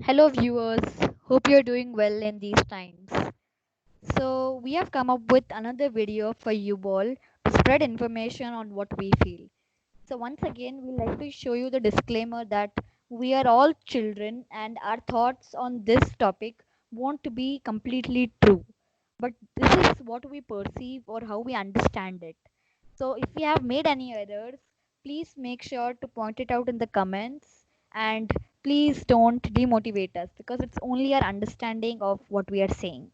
Hello, viewers. Hope you're doing well in these times. So, we have come up with another video for you all to spread information on what we feel. So, once again, we like to show you the disclaimer that we are all children and our thoughts on this topic won't be completely true. But this is what we perceive or how we understand it. So, if we have made any errors, please make sure to point it out in the comments and please don't demotivate us because it's only our understanding of what we are saying.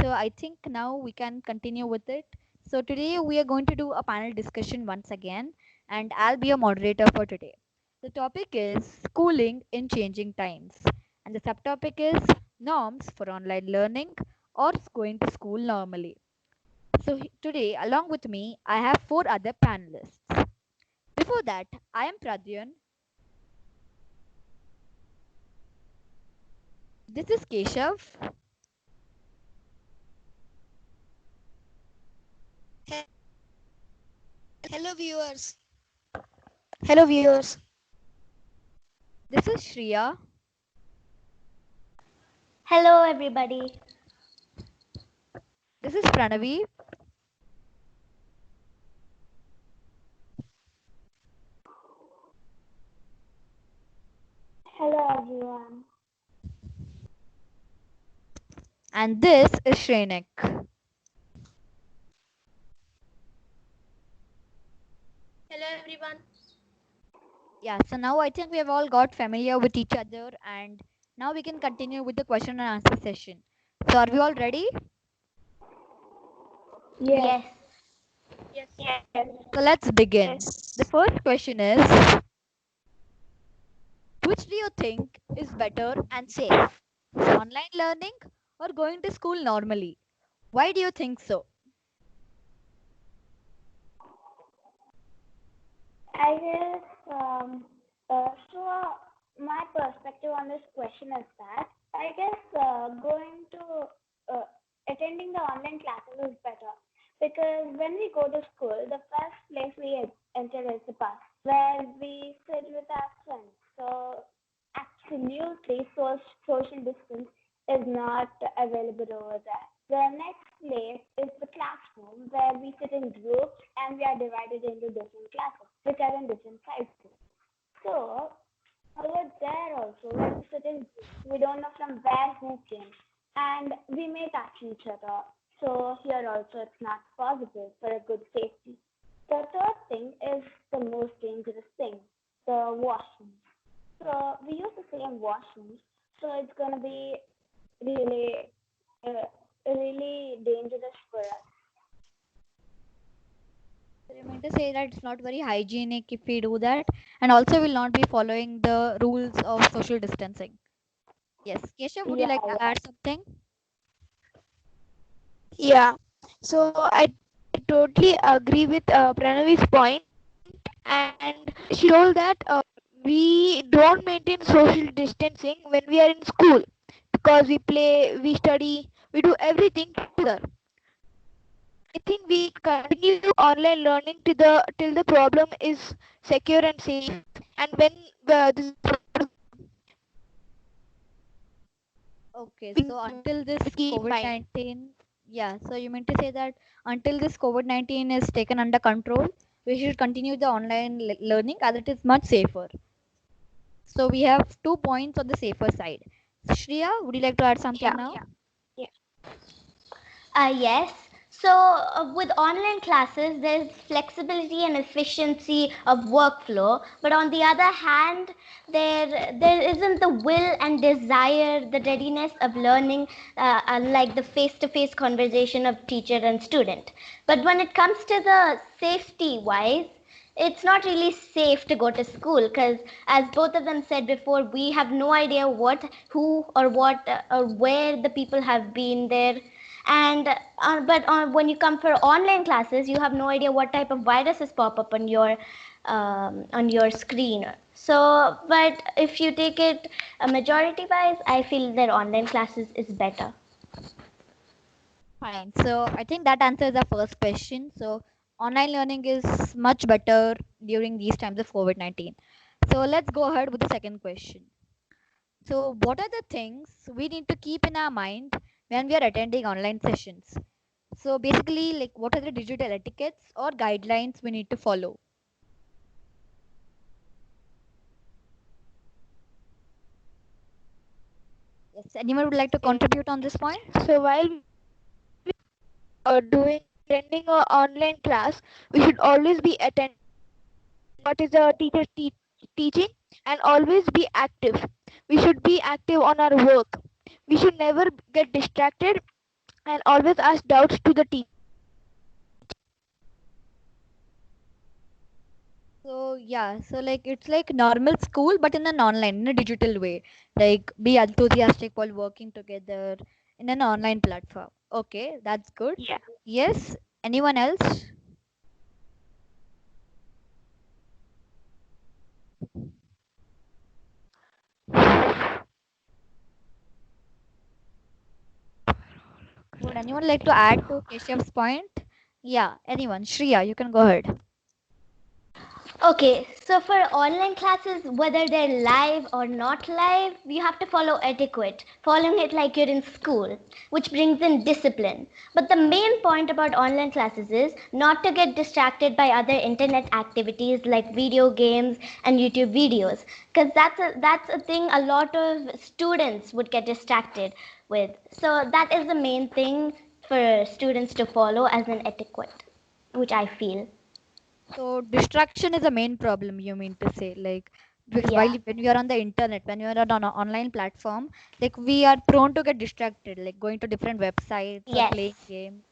So, I think now we can continue with it. So, today we are going to do a panel discussion once again, and I'll be a moderator for today. The topic is schooling in changing times, and the subtopic is norms for online learning or going to school normally. So today, along with me, I have four other panelists. Before that, I am Pradyun. This is Keshav. Hello viewers. Hello viewers. This is Shriya. Hello, everybody. This is Pranavi. Hello, everyone. And this is Shrenik. Hello everyone. Yeah, so now I think we have all got familiar with each other, and now we can continue with the question and answer session. So, are we all ready? Yes. Yes. So, let's begin. The first question is, which do you think is better and safe? Online learning or going to school normally? Why do you think so? I guess, my perspective on this question is that I guess going to attending the online classes is better because when we go to school, the first place we enter is the bus where we sit with our friends. So, absolutely, social distance is not available over there. The next place is the classroom where we sit in groups and we are divided into different classes, which are in different sizes. So over there also, when we sit in groups, we don't know from where who came, and we may touch each other. So here also it's not possible for a good safety. The third thing is the most dangerous thing, the washrooms. So we use the same washrooms, so it's gonna be really, uh, really dangerous for us. So you mean to say that it's not very hygienic if we do that, and also will not be following the rules of social distancing. Yes, Keshav, would you Yeah, like to yeah. add something? Yeah. So I totally agree with Pranavi's point, and she told that we don't maintain social distancing when we are in school because we play, we study, we do everything together. I think we continue online learning to the till the problem is secure and safe. And when this Okay, we so until this keep in mind. COVID-19, yeah, so you mean to say that until this COVID-19 is taken under control, we should continue the online learning as it is much safer. So we have 2 points on the safer side. Shreya, would you like to add something Yeah. now? Yeah. Yes. So, with online classes, there's flexibility and efficiency of workflow, but on the other hand, there isn't the will and desire, the readiness of learning, unlike the face-to-face conversation of teacher and student. But when it comes to the safety wise, it's not really safe to go to school because, as both of them said before, we have no idea what, who, or what, or where the people have been there. And when you come for online classes, you have no idea what type of viruses pop up on your screen. So, but if you take it majority wise, I feel that online classes is better. Fine. So I think that answers the first question. So online learning is much better during these times of COVID-19. So let's go ahead with the second question. So, what are the things we need to keep in our mind when we are attending online sessions? So, basically, like, what are the digital etiquettes or guidelines we need to follow? Yes, anyone would like to Okay. contribute on this point? So while doing attending a online class, we should always be attentive what is the teacher teaching and always be active. We should be active on our work. We should never get distracted and always ask doubts to the teacher. So yeah, so like it's like normal school, but in an online, in a digital way. Like be enthusiastic while working together in an online platform. Okay, that's good. Yeah. Yes. Anyone else? Would anyone like to add to Keshav's point? Yeah. Anyone? Shriya, you can go ahead. Okay, so for online classes, whether they're live or not live, you have to follow etiquette, following it like you're in school, which brings in discipline. But the main point about online classes is not to get distracted by other internet activities like video games and YouTube videos, because that's a thing a lot of students would get distracted with. So that is the main thing for students to follow as an etiquette, which I feel. So distraction is the main problem, you mean to say, like because while Yeah. when we are on the internet, when you are on an online platform, like we are prone to get distracted, like going to different websites or Yes. playing games.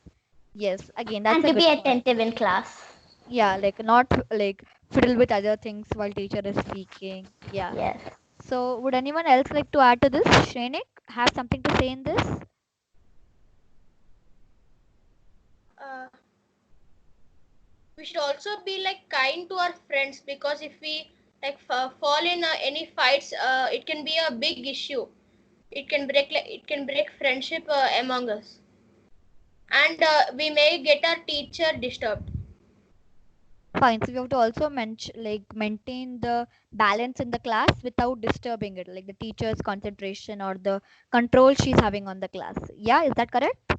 Yes, again, that's And a to good be point. attentive in class. Yeah, like not like fiddle with other things while teacher is speaking. Yeah. Yes. So would anyone else like to add to this? Shrenik, have something to say in this? uh, we should also be like kind to our friends, because if we like fall in any fights, it can be a big issue. It can break friendship among us, and we may get our teacher disturbed. Fine. So we have to also maintain the balance in the class without disturbing it, like the teacher's concentration or the control she's having on the class. Yeah, is that correct?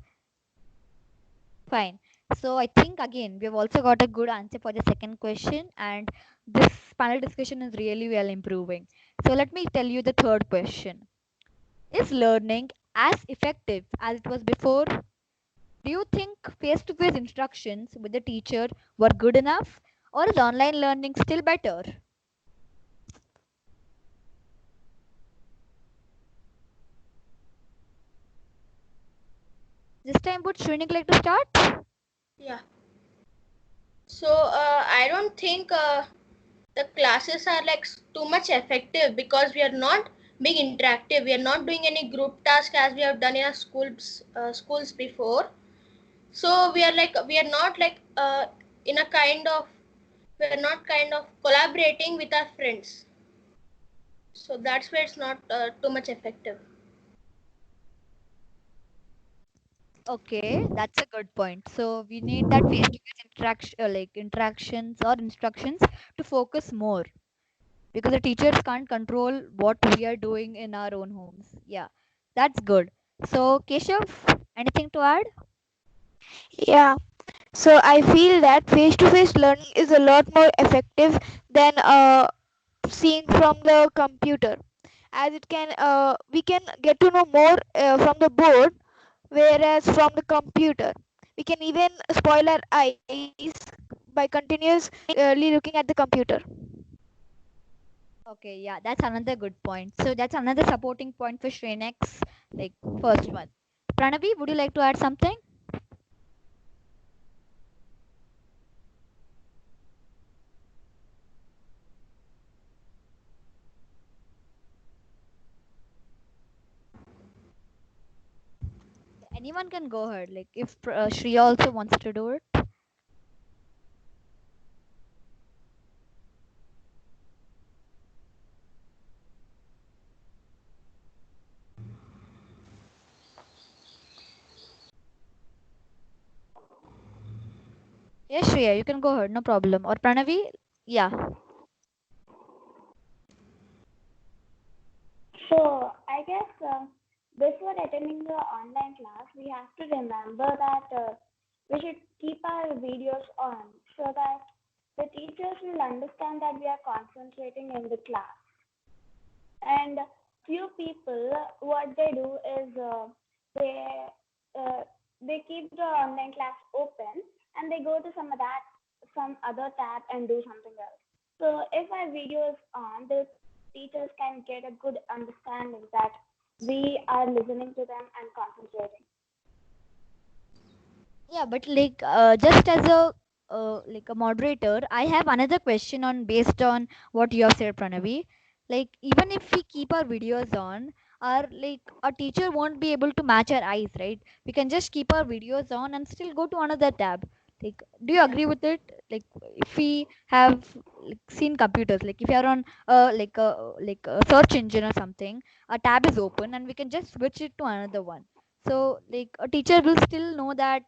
Fine. So I think again we have also got a good answer for the second question, and this panel discussion is really well improving. So let me tell you the third question. Is learning as effective as it was before? Do you think face to face instructions with the teacher were good enough, or is online learning still better? This time, would Shrenik like to start? Yeah. So I don't think the classes are like too much effective, because we are not being interactive. We are not doing any group task as we have done in our schools before. So we are not like in a kind of we are not kind of collaborating with our friends. So that's where it's not too much effective. Okay, that's a good point. So we need that face-to-face interaction, like interactions or instructions, to focus more because the teachers can't control what we are doing in our own homes. Yeah, that's good. So Keshav, anything to add? Yeah. So I feel that face-to-face learning is a lot more effective than seeing from the computer, as it can we can get to know more from the board, whereas from the computer we can even spoil our eyes by continuously looking at the computer. Okay, yeah, that's another good point. So that's another supporting point for Shrenek's like first one. Pranavi, would you like to add something? Anyone can go ahead. Like if Shriya also wants to do it. Yes, Shriya, you can go ahead. No problem. Or Pranavi, yeah. So guess before attending the online class, we have to remember that we should keep our videos on so that the teachers will understand that we are concentrating in the class. And few people, what they do is they uh, they keep the online class open and they go to some other tab and do something else. So if our video is on, the teachers can get a good understanding that we are listening to them and concentrating. Yeah, but just as a moderator, I have another question on based on what you have said, Pranavi. Like even if we keep our videos on, our teacher won't be able to match our eyes, right? We can just keep our videos on and still go to another tab. Like, do you agree with it? Like, if we have seen computers, like if you are on a search engine or something, a tab is open and we can just switch it to another one. So like a teacher will still know that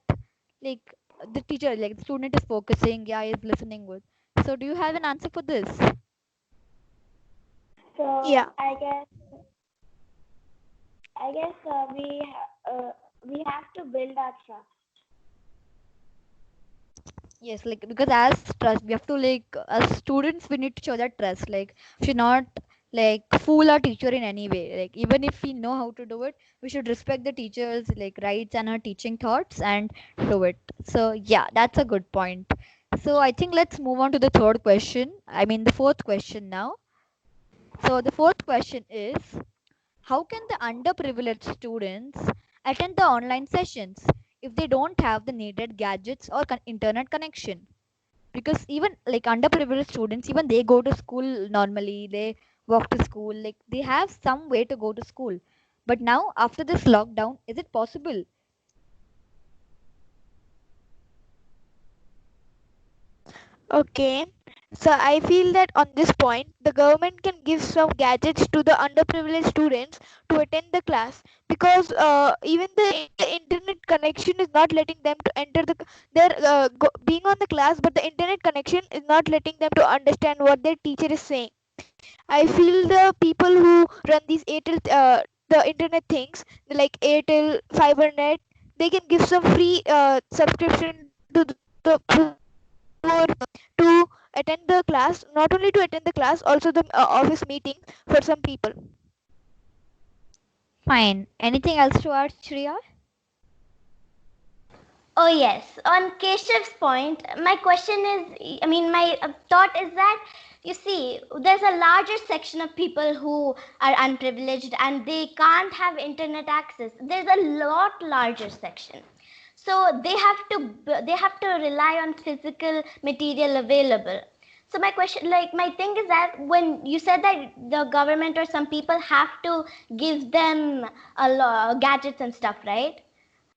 like the teacher like the student is focusing, yeah, is listening good. So do you have an answer for this? So Yeah. I guess we have to build our trust. Yes, like because as trust we have to like as students we need to show that trust, like we should not like fool our teacher in any way. Like even if we know how to do it, we should respect the teacher's like rights and her teaching thoughts and do it. So yeah, that's a good point. So I think let's move on to the third question, I mean the fourth question now. So the fourth question is, how can the underprivileged students attend the online sessions if they don't have the needed gadgets or internet connection? Because even like underprivileged students, even they go to school normally, they walk to school, like they have some way to go to school. But now, after this lockdown, is it possible? Okay. So I feel that on this point, the government can give some gadgets to the underprivileged students to attend the class, because even the internet connection is not letting them to enter they're being on the class, but the internet connection is not letting them to understand what their teacher is saying. I feel the people who run these Airtel, the internet things like Airtel, FiberNet, they can give some free subscription to the poor to attend the class. Not only to attend the class, also the office meetings for some people. Fine. Anything else to add, Shreya? Oh, yes. On Keshav's point, my question is, I mean, my thought is that, you see, there's a larger section of people who are unprivileged and they can't have internet access. There's a lot larger section. So they have to rely on physical material available. So my question, like my thing is that when you said that the government or some people have to give them gadgets and stuff, right?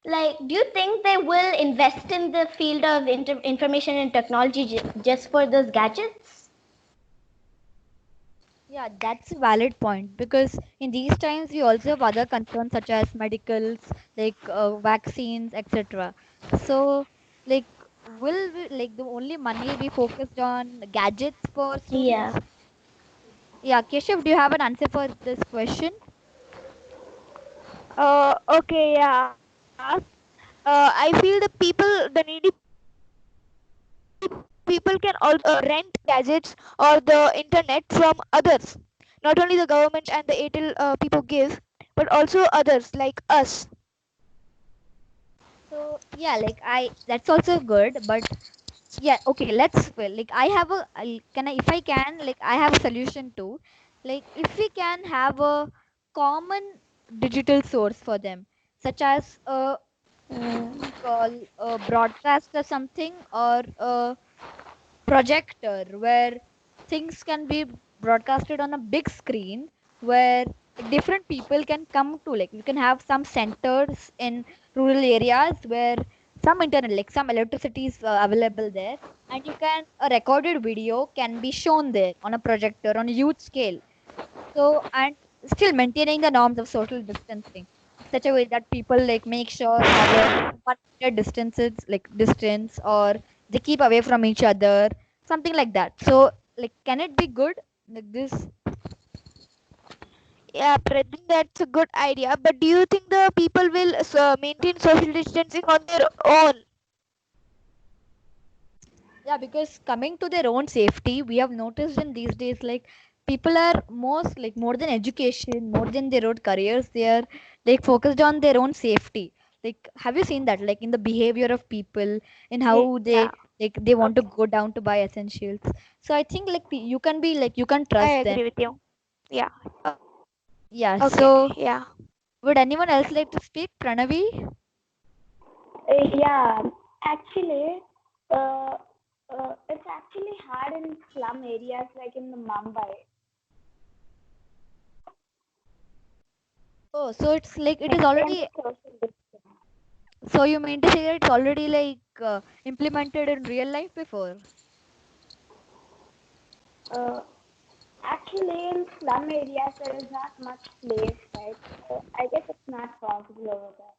Like, do you think they will invest in the field of information and technology just for those gadgets? Yeah, that's a valid point because in these times we also have other concerns such as medicals, vaccines, etc. So, like, will we, like the only money be focused on gadgets for students? Yeah. Yeah, Keshav, do you have an answer for this question? Okay, yeah. I feel the needy people can also rent gadgets or the internet from others. Not only the government and the Airtel people give, but also others like us. So yeah, like I that's also good, but yeah, okay, let's well, like I have a can I if I can like I have a solution too. Like if we can have a common digital source for them, such as a what we call a broadcast or something, or a projector where things can be broadcasted on a big screen where different people can come to, like we can have some centers in rural areas where some internet like some electricity is available there, and you can a recorded video can be shown there on a projector on a huge scale. So, and still maintaining the norms of social distancing in such a way that people like make sure have a 1 meter distances, like distance, or they keep away from each other, something like that. So, like, can it be good like this? Yeah, Pradyun, that's a good idea. But do you think the people will maintain social distancing on their own? Yeah, because coming to their own safety, we have noticed in these days, like people are most like more than education, more than their own careers, they are like focused on their own safety. Like, have you seen that? Like in the behavior of people, in how Yeah. they want to Okay. go down to buy essentials. So I think like you can be like you can I trust them. agree with you. Yeah. Yeah. Okay. So Yeah. would anyone else like to speak, Pranavi? Yeah, actually, uh, it's actually hard in slum areas like in the Mumbai. Oh, so it's like it is Maintain the already. social distance. So you mean to say that it's already like implemented in real life before? Uh, Actually, in slum areas, there is not much place, right? So I guess it's not possible over there.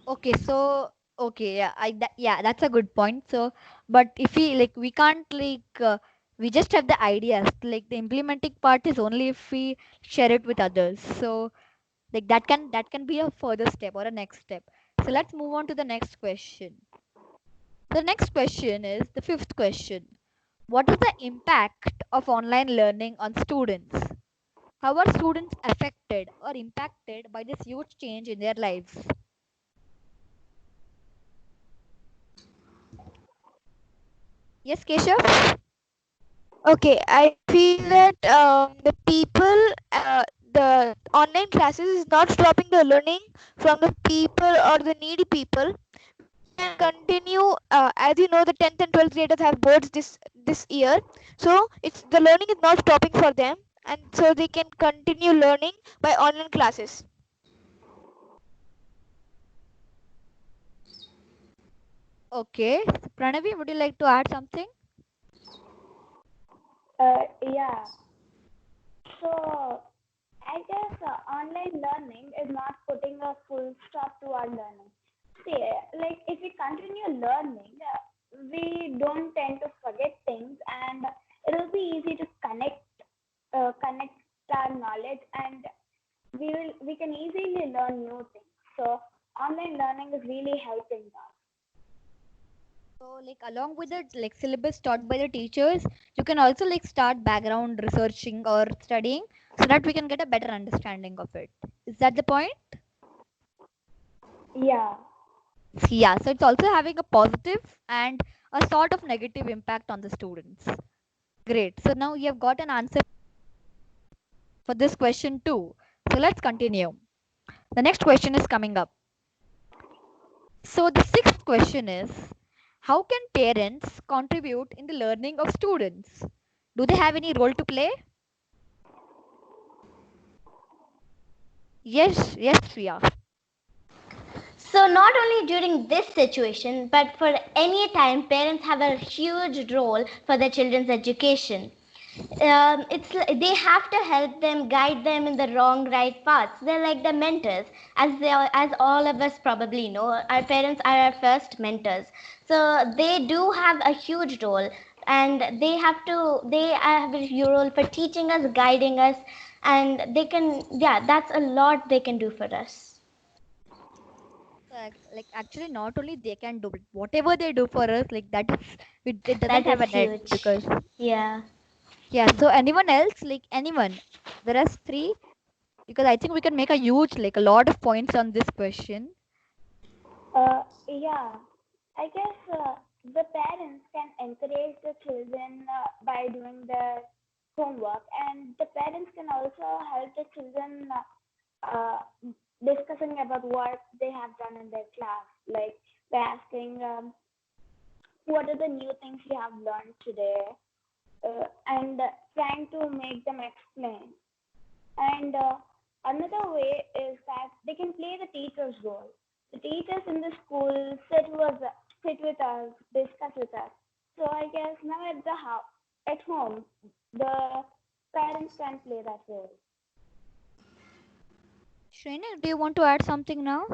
Okay, so okay, yeah, yeah, that's a good point. So, but if we like, we can't like, we just have the ideas. Like the implementing part is only if we share it with others. So, like that can be a further step or a next step. So let's move on to the next question. The next question is the fifth question. What is the impact of online learning on students? How are students affected or impacted by this huge change in their lives? Yes, Keshav? Okay. I feel that the people, the online classes is not stopping the learning from the people or the needy people. We can continue. As you know, the 10th and 12th graders have boards this year, so it's the learning is not stopping for them, and so they can continue learning by online classes. Okay. So Pranavi, would you like to add something? Yeah. So I guess online learning is not putting a full stop to our learning. See, like if we continue learning, we don't tend to forget things, and it will be easy to connect our knowledge, and we can easily learn new things. So online learning is really helping us. So, like along with the like syllabus taught by the teachers, you can also like start background researching or studying so that we can get a better understanding of it. Is that the point? Yeah. Yeah. So it's also having a positive and a sort of negative impact on the students. Great. So now you have got an answer for this question too. So let's continue. The next question is coming up. So the sixth question is, how can parents contribute in the learning of students? Do they have any role to play? Yes, Sriya. So, not only during this situation, but for any time, parents have a huge role for their children's education. They have to help them, guide them in the wrong, right paths. They're like the mentors, as all of us probably know. Our parents are our first mentors, so they do have a huge role, and they have a huge role for teaching us, guiding us, and they can, yeah, that's a lot they can do for us. Like actually, not only they can do it, whatever they do for us, like that is it That doesn't have is an end huge. because Yeah. yeah. So anyone else, like anyone, there are three because I think we can make a huge like a lot of points on this question. Yeah, I guess the parents can encourage the children by doing their homework, and the parents can also help the children discussing about what they have done in their class, like by asking what are the new things you have learned today, and trying to make them explain. And another way is that they can play the teacher's role. The teachers in the school sit with us, discuss with us. So I guess now at home, the parents can play that role. Shrenik, do you want to add something now?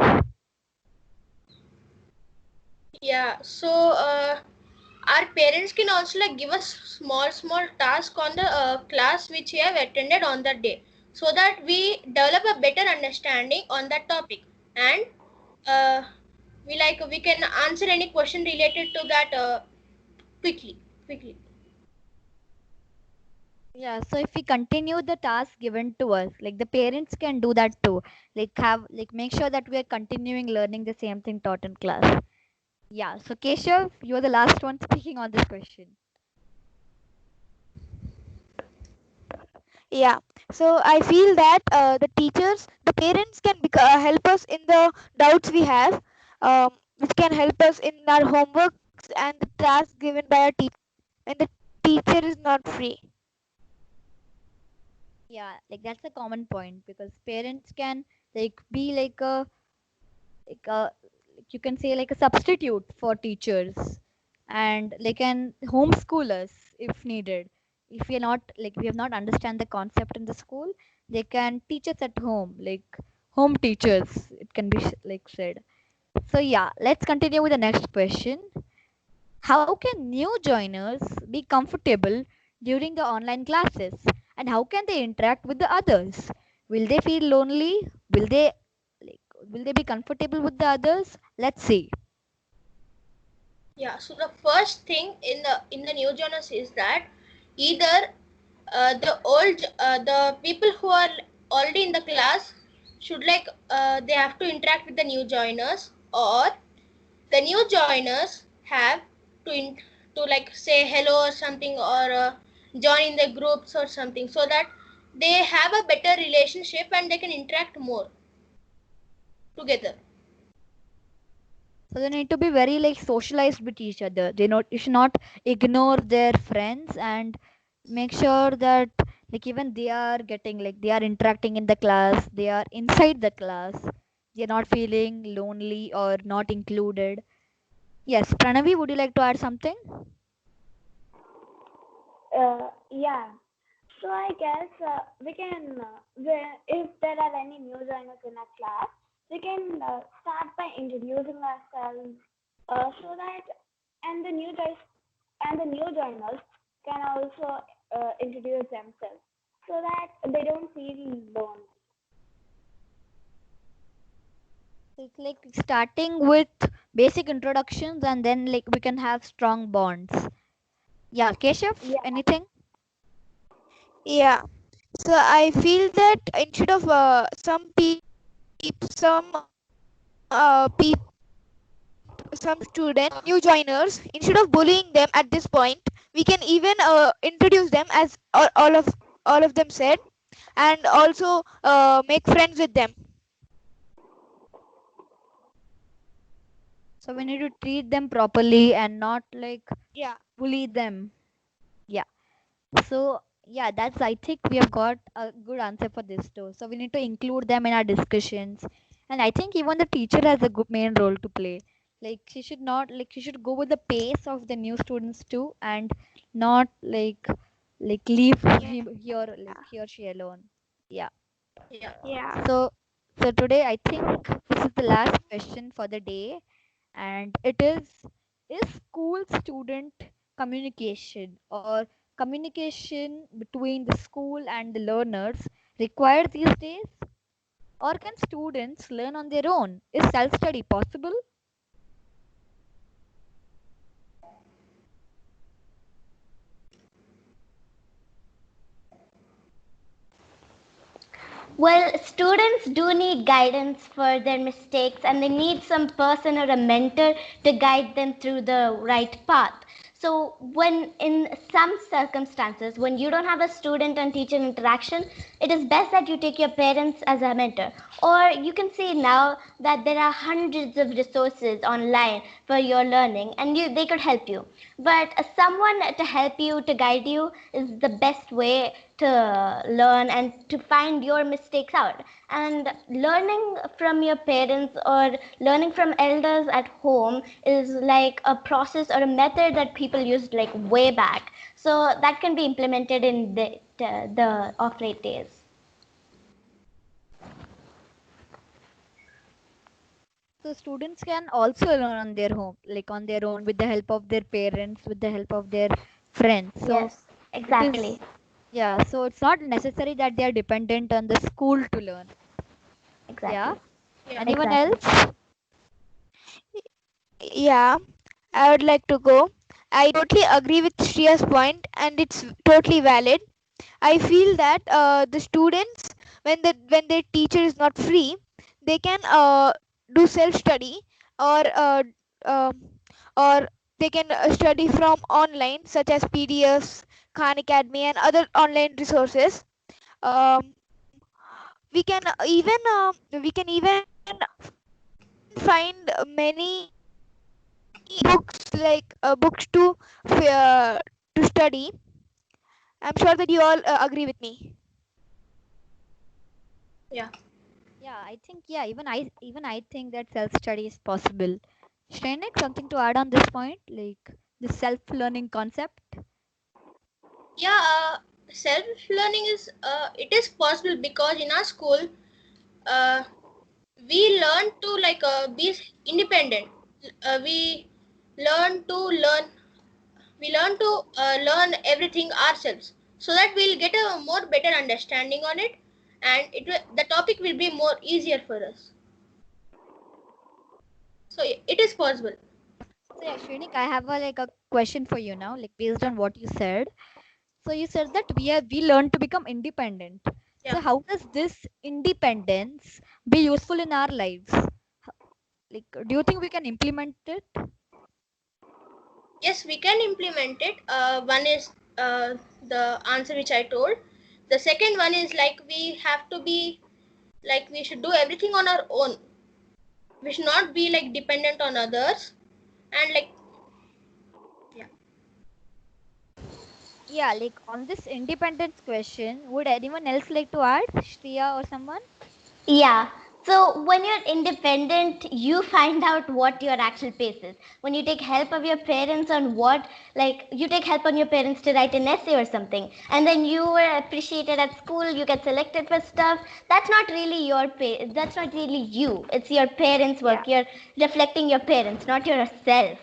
Yeah. So our parents can also like give us small task on the class which we have attended on that day, so that we develop a better understanding on that topic, and uh, we can answer any question related to that quickly. Yeah, so if we continue the task given to us, like the parents can do that too. Like make sure that we are continuing learning the same thing taught in class. Yeah, so Keshav, you're the last one speaking on this question. Yeah. So I feel that the teachers, the parents can help us in the doubts we have, which can help us in our homeworks and the tasks given by our teacher when the teacher is not free. Yeah, like that's a common point because parents can like be like a like you can say like a substitute for teachers, and they can homeschool us if needed. If we are not like we have not understand the concept in the school, they can teach us at home, like home teachers. It can be like said. So yeah, let's continue with the next question. How can new joiners be comfortable during the online classes? And how can they interact with the others? Will they feel lonely? Like will they be comfortable with the others? Let's see. Yeah, so the first thing in the new journals is that either the people who are already in the class should they have to interact with the new joiners, or the new joiners have to like say hello or something, or join in the groups or something, so that they have a better relationship and they can interact more together. So they need to be very like socialized with each other. They not you should not ignore their friends and make sure that like even they are getting like they are interacting in the class, they are inside the class, they're not feeling lonely or not included. Yes, Pranavi, would you like to add something? Yeah. So I guess we can, if there are any new joiners in our class, we can start by introducing ourselves, so that and the new joiners can also introduce themselves, so that they don't feel alone. It's like starting with basic introductions and then like we can have strong bonds. Yeah, Keshav, Yeah. anything? Yeah. So I feel that instead of some students, new joiners, instead of bullying them at this point, we can even introduce them as all of them said, and also make friends with them. So we need to treat them properly and not like Yeah. bully them. Yeah. So yeah, that's I think we have got a good answer for this too. So we need to include them in our discussions, and I think even the teacher has a good main role to play. Like she should go with the pace of the new students too, and not like leave Yeah. him here like he or she alone. Yeah. Yeah. Yeah. So today I think this is the last question for the day, and it is school student communication or communication between the school and the learners required these days, or can students learn on their own? Is self study possible? Well, students do need guidance for their mistakes and they need some person or a mentor to guide them through the right path. So, when in some circumstances, when you don't have a student and teacher interaction, it is best that you take your parents as a mentor. Or you can see now that there are hundreds of resources online for your learning and they could help you. But someone to help you, to guide you, is the best way to learn and to find your mistakes out. And learning from your parents or learning from elders at home is like a process or a method that people used like way back, so that can be implemented in the off late days. So students can also learn on their home, like on their own, with the help of their parents, with the help of their friends. So Yes, it is, exactly. yeah. So it's not necessary that they are dependent on the school to learn. Yeah. Exactly. Yeah. Anyone Exactly. else? Yeah, I would like to go. I totally agree with Shriya's point, and it's totally valid. I feel that the students, when their teacher is not free, they can do self study, or uh, or they can study from online, such as PDFs, Khan Academy, and other online resources. Um, we can even find many books, like books to study. I'm sure that you all agree with me. Yeah. Yeah, I think, yeah, even I think that self study is possible. Shrenik, something to add on this point, like the self learning concept? Yeah, self learning is it is possible because in our school uh, we learn to be independent. We learn to learn we learn to learn everything ourselves so that we'll get a more better understanding on it, and the topic will be more easier for us. So it is possible. So yeah, Shrenik, I have a question for you now, like based on what you said. So you said that we learn to become independent. Yeah. So how does this independence be useful in our lives? Like, do you think we can implement it? Yes, we can implement it. One is the answer which I told. The second one is like we have to be like we should do everything on our own. We should not be like dependent on others, and like yeah. Yeah, like on this independence question, would anyone else like to add? Shriya or someone? Yeah. So when you're independent, you find out what your actual pace is. When you take help of your parents on what, like you take help on your parents to write an essay or something, and then you were appreciated at school, you get selected for stuff. That's not really your pace. That's not really you. It's your parents' Yeah. work. You're reflecting your parents, not yourself.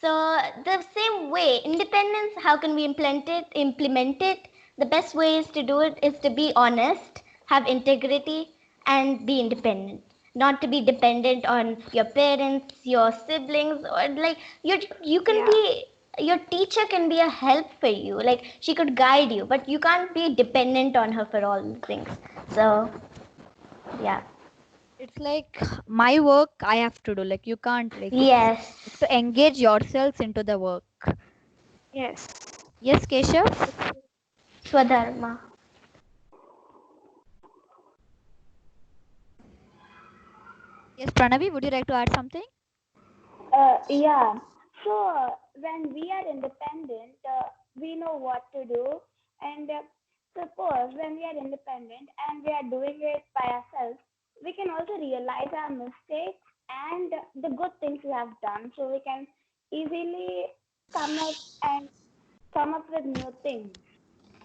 So the same way, independence. How can we implement it? Implement it. The best way is to do it is to be honest, have integrity, and be independent. Not to be dependent on your parents, your siblings, or like you can Yeah. be your teacher can be a help for you. Like she could guide you, but you can't be dependent on her for all things. So yeah. It's like my work I have to do. Like you can't, like it's Yes. to engage yourselves into the work. Yes. Yes, Keshav? Swadharma. Yes, Pranavi, would you like to add something? Yeah. So when we are independent, we know what to do. And suppose when we are independent and we are doing it by ourselves, we can also realize our mistakes and the good things we have done. So we can easily come up and come up with new things.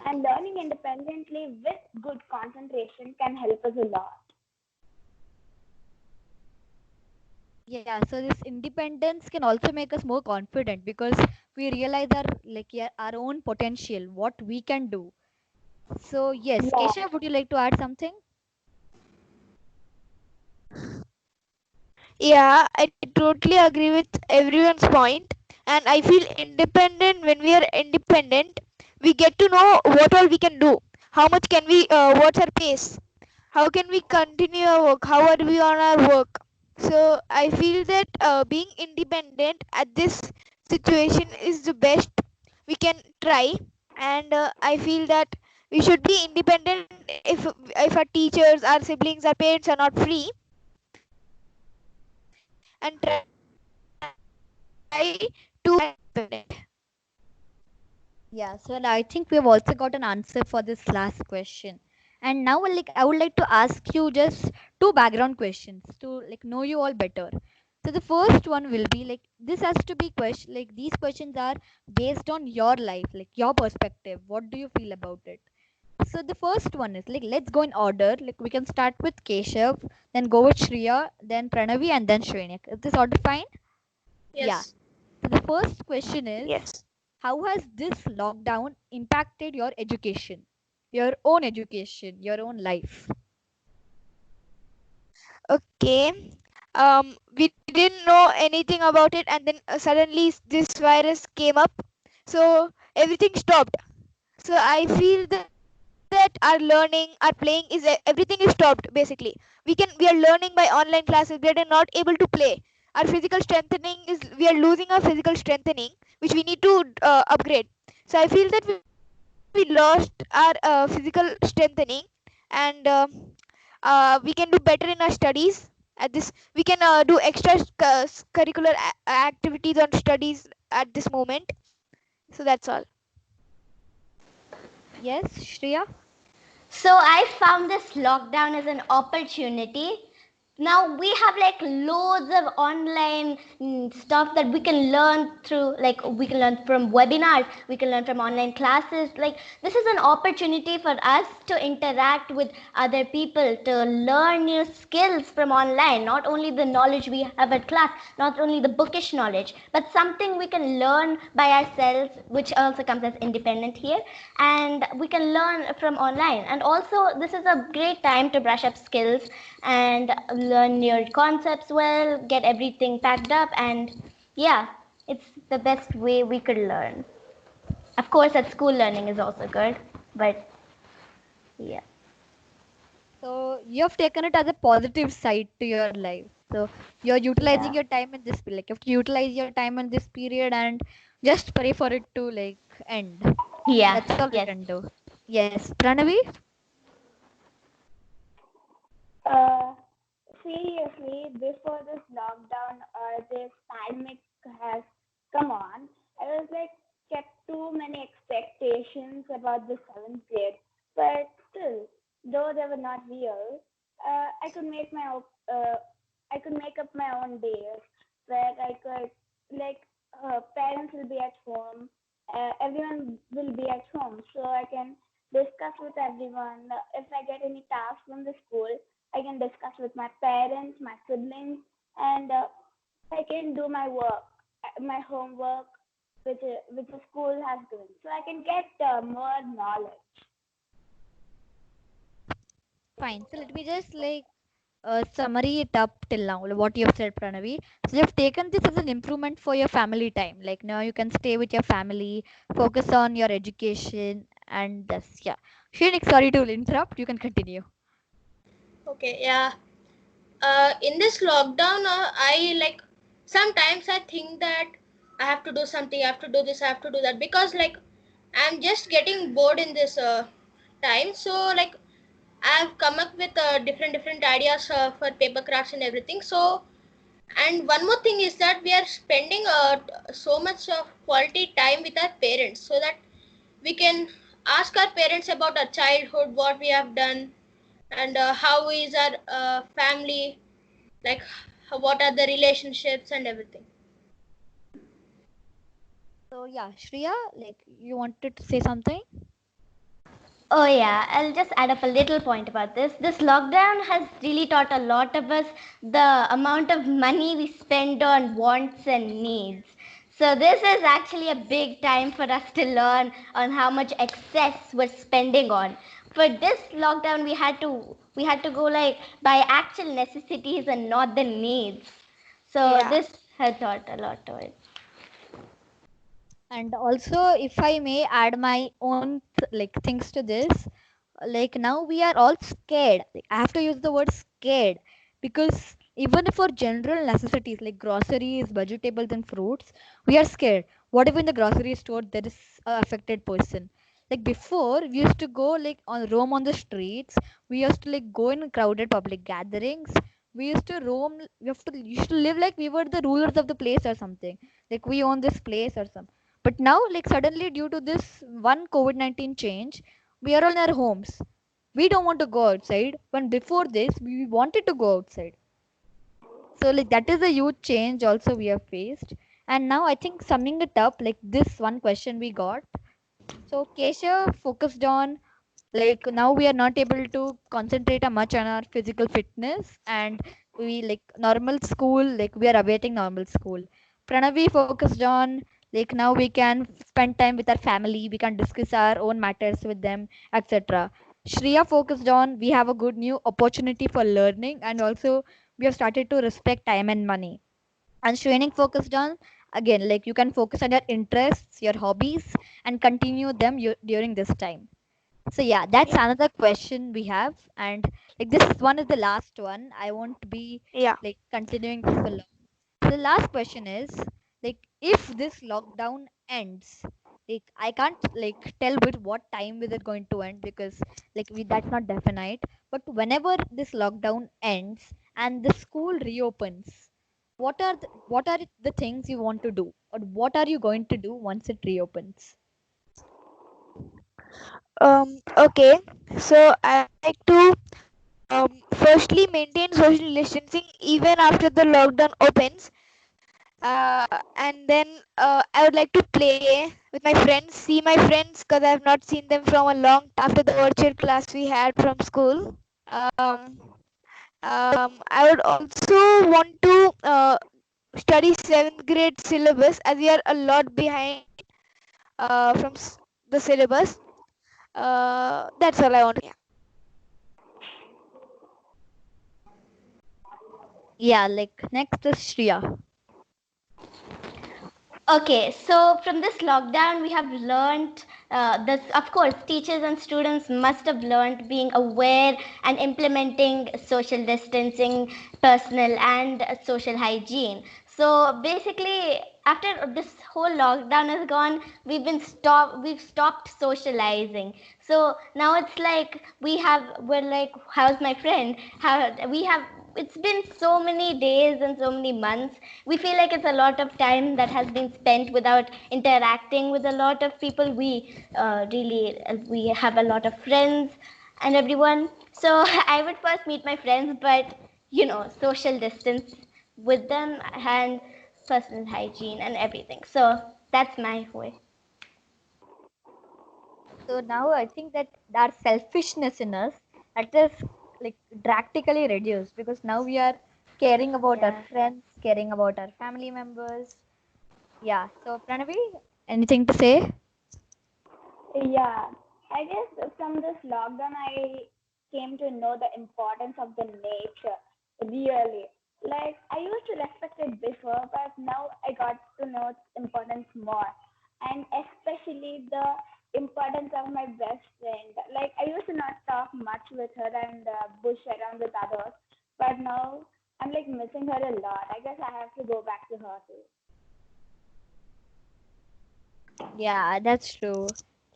And learning independently with good concentration can help us a lot. Yeah, so this independence can also make us more confident because we realize our yeah, our own potential, what we can do. So yes, Yeah. Keshav, would you like to add something? Yeah, I totally agree with everyone's point, and I feel independent. When we are independent, we get to know what all we can do. How much can we? What's our pace? How can we continue our work? How are we on our work? So I feel that being independent at this situation is the best we can try, and I feel that we should be independent if our teachers, our siblings, our parents are not free, and try to independent. Yeah, so I think we've also got an answer for this last question. And now I would like to ask you just two background questions to like know you all better. So the first one will be like this has to be question like these questions are based on your life, like your perspective. What do you feel about it? So the first one is like let's go in order. Like we can start with Keshav, then go with Shriya, then Pranavi, and then Shrenik. Is this order fine? Yeah. Yes. So the first question is, Yes. how has this lockdown impacted your education, your own education, your own life? Okay. We didn't know anything about it, and then suddenly this virus came up, so everything stopped. So I feel that our learning, our playing is everything is stopped basically. We are learning by online classes. We are not able to play. Our physical strengthening is, we are losing our physical strengthening, which we need to upgrade. So I feel that we lost our physical strengthening, and we can do better in our studies at this. We can do extra curricular activities on studies at this moment. So that's all. Yes, Shriya? So I found this lockdown as an opportunity. Now we have like loads of online stuff that we can learn through, like we can learn from webinars, we can learn from online classes. Like this is an opportunity for us to interact with other people, to learn new skills from online, not only the knowledge we have at class, not only the bookish knowledge, but something we can learn by ourselves, which also comes as independent here, and we can learn from online. And also this is a great time to brush up skills and learn your concepts well, get everything packed up, and yeah, it's the best way we could learn. Of course, at school learning is also good, but yeah. So you have taken it as a positive side to your life. So you're utilizing Yeah. your time in this, like you have to utilize your time in this period and just pray for it to like end. Yeah. That's all we Yes. can do. Yes, Pranavi. Uh, Seriously, before this lockdown or this pandemic has come on, I was like kept too many expectations about the seventh grade. But still, though they were not real, I could make I could make up my own days where I could like parents will be at home, everyone will be at home, so I can discuss with everyone. If I get any task from the school, I can discuss with my parents, my siblings, and I can do my work, my homework, which the school has given. So I can get more knowledge. Fine. So let me just like summary it up till now, like what you have said, Pranavi. So you have taken this as an improvement for your family time. Like now you can stay with your family, focus on your education, and this. Yeah. Shrenik, sorry to interrupt. You can continue. Okay, yeah. In this lockdown, I like sometimes I think that I have to do something, I have to do this, I have to do that, because like I'm just getting bored in this time. So like I've come up with different ideas for paper crafts and everything. So, and one more thing is that we are spending so much of quality time with our parents, so that we can ask our parents about our childhood, what we have done, and how is our family, like what are the relationships and everything. So yeah, Shreya, like you wanted to say something? Oh, yeah, I'll just add up a little point about this. This lockdown has really taught a lot of us the amount of money we spend on wants and needs. So, this is actually a big time for us to learn on how much excess we're spending on. For this lockdown, we had to go like by actual necessities and not the needs. So, Yeah. this had taught a lot to it. And also, if I may add my own like things to this, like now we are all scared. Like, I have to use the word scared because even for general necessities like groceries, vegetables, and fruits, we are scared. What if in the grocery store there is a affected person? Like before, we used to go like on roam on the streets. We used to like go in crowded public gatherings. We used to roam. We have to used to live like we were the rulers of the place or something. Like we own this place or something. But now, like suddenly, due to this one COVID-19 change, we are all in our homes. We don't want to go outside. When before this, we wanted to go outside. So, like that is a huge change also we have faced. And now I think summing it up, like this one question we got. So Keshav focused on Like now we are not able to concentrate much on our physical fitness, and we like normal school, like we are awaiting normal school. Pranavi focused on like now we can spend time with our family, we can discuss our own matters with them, etc. Shriya focused on we have a good new opportunity for learning, and also we have started to respect time and money. And Shrenik focused on again like you can focus on your interests, your hobbies, and continue them during this time. So yeah, that's Yeah. another question we have, and like this one is the last one. I won't be Yeah. like continuing this for long. So the last question is like if this lockdown ends, like I can't like tell with what time is it going to end, because like we that's not definite. But whenever this lockdown ends and the school reopens, what are the things you want to do, or what are you going to do once it reopens? Okay. So I like to firstly maintain social distancing even after the lockdown opens. And then I would like to play with my friends, see my friends, because I have not seen them from a long after the virtual class we had from school. Um, I would also want to study seventh grade syllabus as we are a lot behind from the syllabus. That's all I want. Yeah. Yeah, like next is Shriya. Okay, so from this lockdown, we have learned this. Of course, teachers and students must have learned being aware and implementing social distancing, personal and social hygiene. So basically, after this whole lockdown is gone, we've stopped socializing. So now it's like we're like, how's my friend? How we have it's been so many days and so many months. We feel like it's a lot of time that has been spent without interacting with a lot of people. We have a lot of friends and everyone. So I would first meet my friends, but social distance with them and personal hygiene and everything. So that's my way. So now I think that our selfishness in us that is like drastically reduced, because now we are caring about our Yeah. friends, caring about our family members. Yeah. So Pranavi, anything to say? Yeah, I guess from this lockdown, I came to know the importance of the nature really. Like, I used to respect it before, but now I got to know its importance more. And especially the importance of my best friend. Like, I used to not talk much with her and bush around with others, but now I'm like missing her a lot. I guess I have to go back to her too. Yeah, that's true.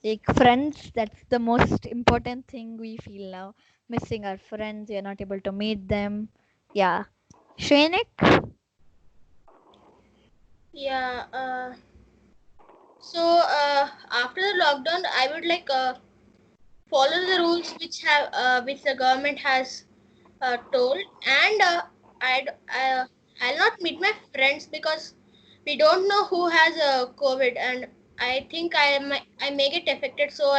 Like friends, that's the most important thing we feel now. Missing our friends, we are not able to meet them. Yeah. Shrenik? Yeah. So after the lockdown, I would like follow the rules which the government has told, and I'll not meet my friends because we don't know who has COVID, and I think I may get affected. So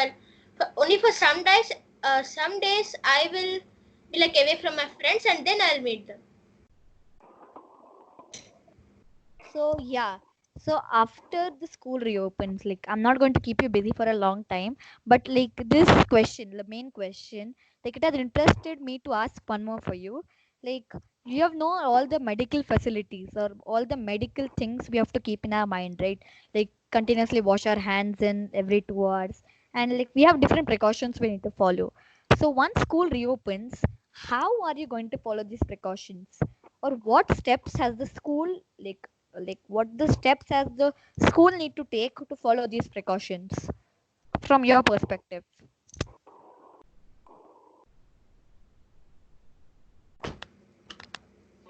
only for some days I will be like away from my friends, and then I'll meet them. So yeah. So after the school reopens, like I'm not going to keep you busy for a long time, but like this question, the main question, like it has interested me to ask one more for you. Like you have known all the medical facilities or all the medical things we have to keep in our mind, right? Like continuously wash our hands in every 2 hours, and like we have different precautions we need to follow. So once school reopens, how are you going to follow these precautions? Or what steps has the school like what the steps has the school need to take to follow these precautions from your perspective?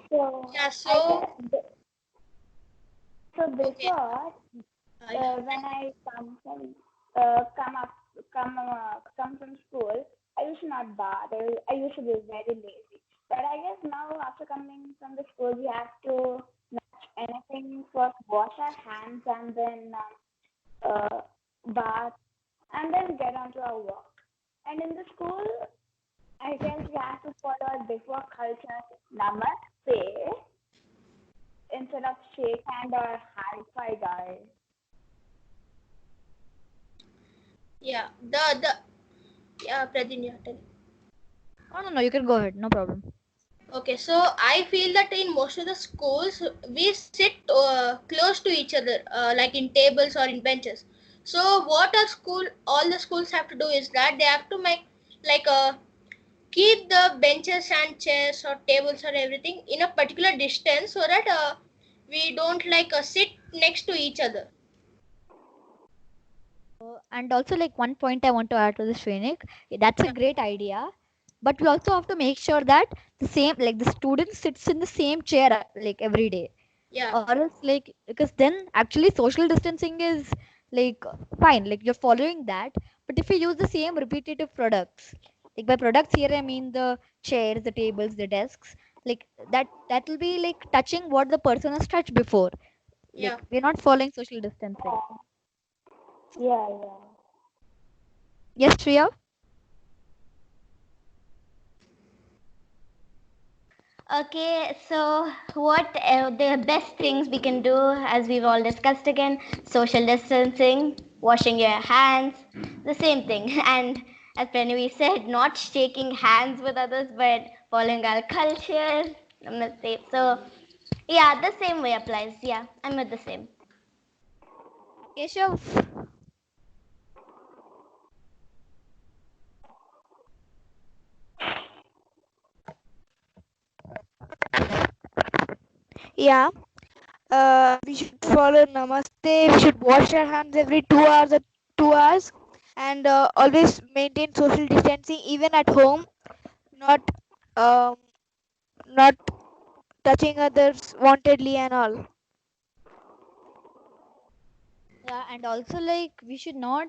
So Yeah. I So guess so okay. before Yeah. when I come from school, I used to not bath. I used to be very lazy. But I guess now after coming from the school, we have to anything first wash our hands and then bath and then get on to our work. And in the school, I guess we have to follow a before culture, namaste, instead of shake hand or hi-fi guys. Yeah, the yeah, Pradyun, yeah, tell. No, you can go ahead. No problem. Okay, so I feel that in most of the schools we sit close to each other, like in tables or in benches. So what all the schools have to do is that they have to make like keep the benches and chairs or tables or everything in a particular distance so that we don't like sit next to each other. And also, like one point I want to add to the Shrenik, that's a Yeah, great idea. But we also have to make sure that the student sits in the same chair like every day, yeah, or else like because then actually social distancing is like fine, like you're following that. But if you use the same repetitive products, like by products here I mean the chairs, the tables, the desks, like that will be like touching what the person has touched before. yeah. Like we're not following social distancing. Yeah, yeah. Yes, Shreya? Okay, so what the best things we can do, as we've all discussed again, social distancing, washing your hands, the same thing. And as Pranavi said, not shaking hands with others, but following our culture. Namaste. So, yeah, the same way applies. Yeah, I'm with the same. Keshav? Yeah. We should follow Namaste. We should wash our hands every 2 hours or 2 hours, and always maintain social distancing even at home. Not um, not touching others wantedly and all. Yeah, and also like we should not.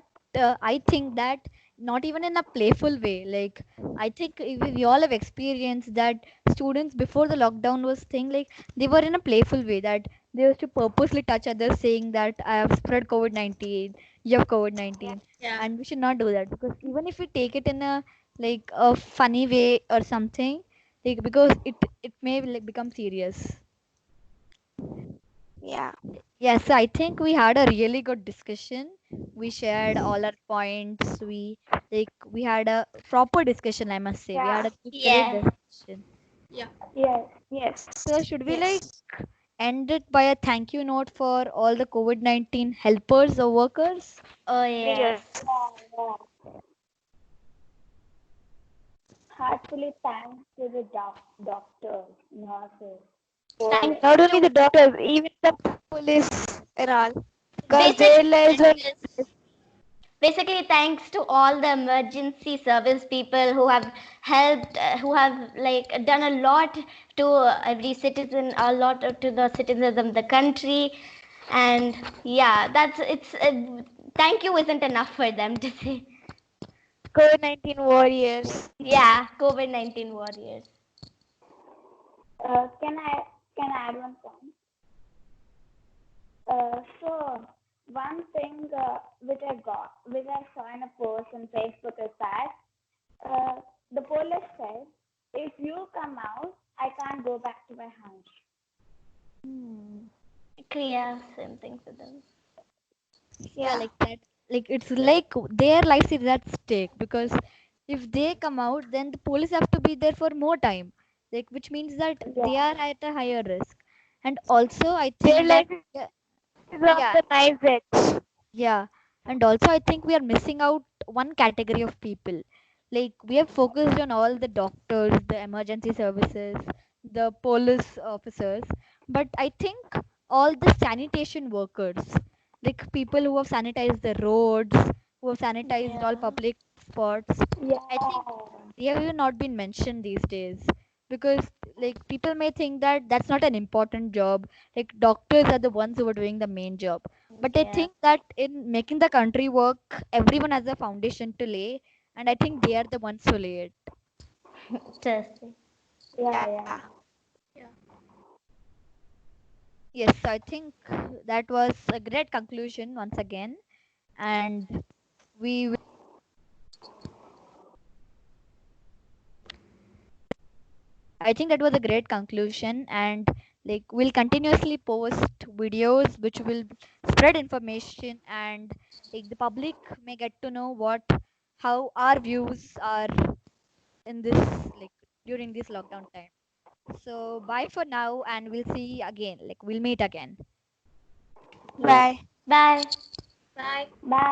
I think that not even in a playful way. Like I think we all have experienced that students before the lockdown was thing like they were in a playful way that they used to purposely touch others, saying that I have spread COVID-19, you have COVID-19, Yeah. and we should not do that because even if we take it in a like a funny way or something, like because it may like become serious. Yeah. Yes, I think we had a really good discussion. We shared all our points. We had a proper discussion, I must say. We Yeah. had a great Yeah. discussion. Yeah. Yes. Yes. So should we like Yes. end it by a thank you note for all the COVID-19 helpers or workers? Oh, yes. Yes. Yeah, yeah. Heartfully thanks to the doctors, nurses, Thank police. Not only the you. doctors, even the police and all, because Basically, their lives are. yes. Basically, thanks to all the emergency service people who have helped, who have like done a lot to every citizen, a lot to the citizens of the country. And yeah, that's it's thank you isn't enough for them to say. COVID-19 warriors. Yeah, COVID-19 warriors. Can I add one point? So one thing which I saw in a post on Facebook is that the police said, if you come out, I can't go back to my house. Hmm. Yeah, same thing for them. Yeah, Yeah. like that. Like it's like their life is at stake because if they come out, then the police have to be there for more time. Like which means that they Yeah, are at a higher risk. And also, I Their think that life is yeah, on yeah, the knife's edge. yeah. And also, I think we are missing out one category of people. Like we have focused on all the doctors, the emergency services, the police officers, but I think all the sanitation workers, like people who have sanitized the roads, who have sanitized all Yeah. public spots, I think yeah, they have even not been mentioned these days because like people may think that that's not an important job. Like doctors are the ones who are doing the main job, but I Yeah. think that in making the country work, everyone has a foundation to lay, and I think they are the ones who lay it. Just yeah, Yeah. yeah. Yeah. Yes, so I think that was a great conclusion once again, and we I think that was a great conclusion, and like we'll continuously post videos which will spread information, and like the public may get to know what how our views are in this, like during this lockdown time. So bye for now, and we'll see again. Like we'll meet again. Bye. Bye. Bye. Bye.